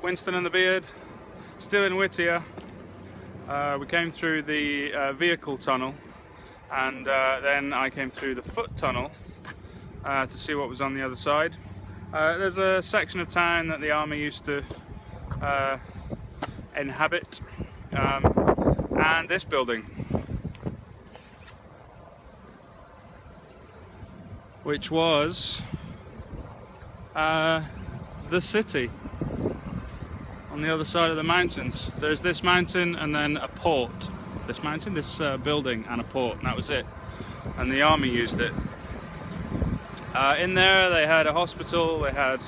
Winston and the Beard, still in Whittier. We came through the vehicle tunnel, and then I came through the foot tunnel to see what was on the other side. There's a section of town that the army used to inhabit, and this building, which was the city on the other side of the mountains. There's this mountain and then a port. This mountain, this building and a port, and that was it. And the army used it. In there they had a hospital, they had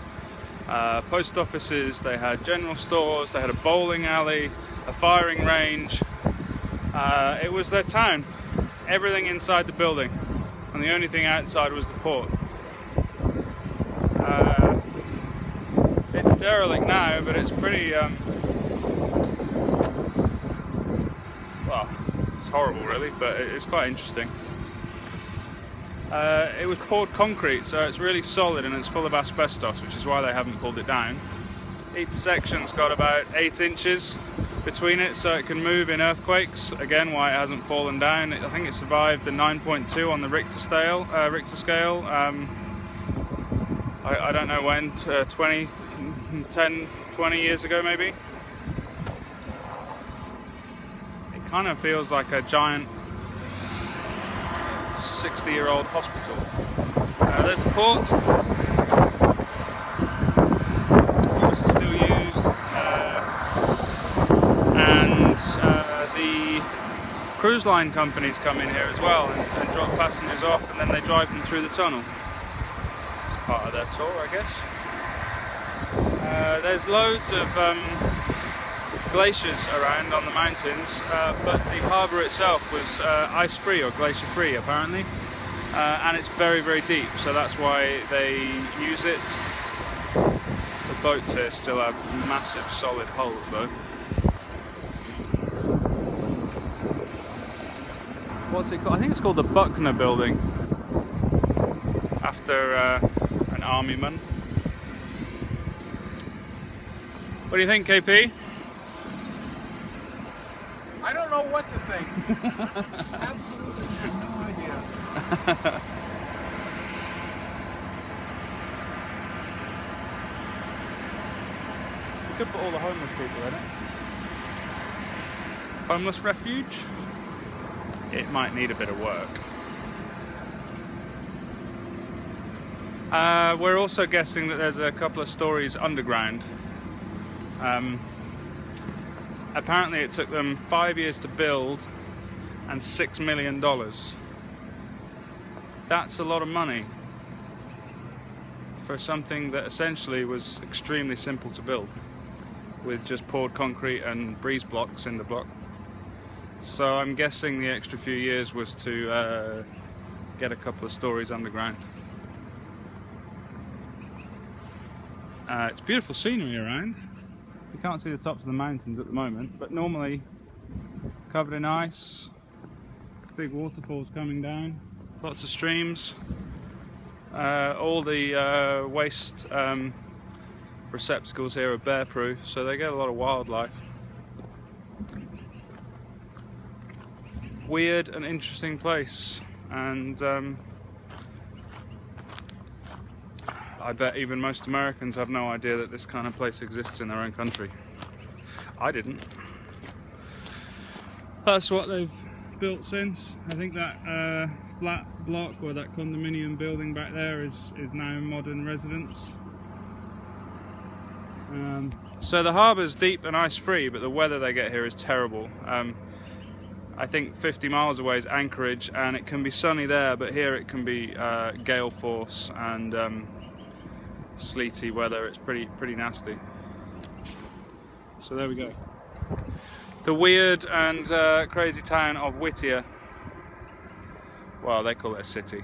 post offices, they had general stores, they had a bowling alley, a firing range. It was their town. Everything inside the building, and the only thing outside was the port. It's derelict now, but it's pretty well, it's horrible really, but it's quite interesting. It was poured concrete, so it's really solid and it's full of asbestos, which is why they haven't pulled it down. Each section's got about 8 inches between it, so it can move in earthquakes. Again, why it hasn't fallen down. I think it survived the 9.2 on the Richter scale. I don't know when, 20 years ago maybe. It kind of feels like a giant 60-year-old hospital. There's the port. It's obviously still used. And the cruise line companies come in here as well and drop passengers off, and then they drive them through the tunnel. It's part of their tour, I guess. There's loads of glaciers around on the mountains, but the harbour itself was ice-free or glacier-free apparently, and it's very, very deep, so that's why they use it. The boats here still have massive solid hulls though. What's it called? I think it's called the Buckner Building, after an army man. What do you think, KP? I don't know what to think. Absolutely no idea. We could put all the homeless people in it. Homeless refuge? It might need a bit of work. We're also guessing that there's a couple of stories underground. Apparently it took them 5 years to build and $6 million. That's a lot of money for something that essentially was extremely simple to build, with just poured concrete and breeze blocks in the block. So I'm guessing the extra few years was to get a couple of stories underground. It's beautiful scenery around. You can't see the tops of the mountains at the moment, but normally covered in ice, big waterfalls coming down, lots of streams. All the waste receptacles here are bear-proof, so they get a lot of wildlife. Weird and interesting place, and I bet even most Americans have no idea that this kind of place exists in their own country. I didn't. That's what they've built since. I think that flat block or that condominium building back there is now modern residence. So the harbour's deep and ice-free, but the weather they get here is terrible. I think 50 miles away is Anchorage, and it can be sunny there, but here it can be gale force and sleety weather. It's pretty nasty. So there we go. The weird and crazy town of Whittier. Well, they call it a city.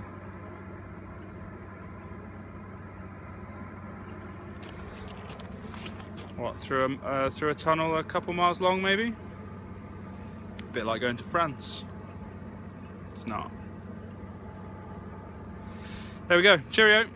What, through a tunnel a couple miles long maybe? A bit like going to France. It's not. There we go. Cheerio.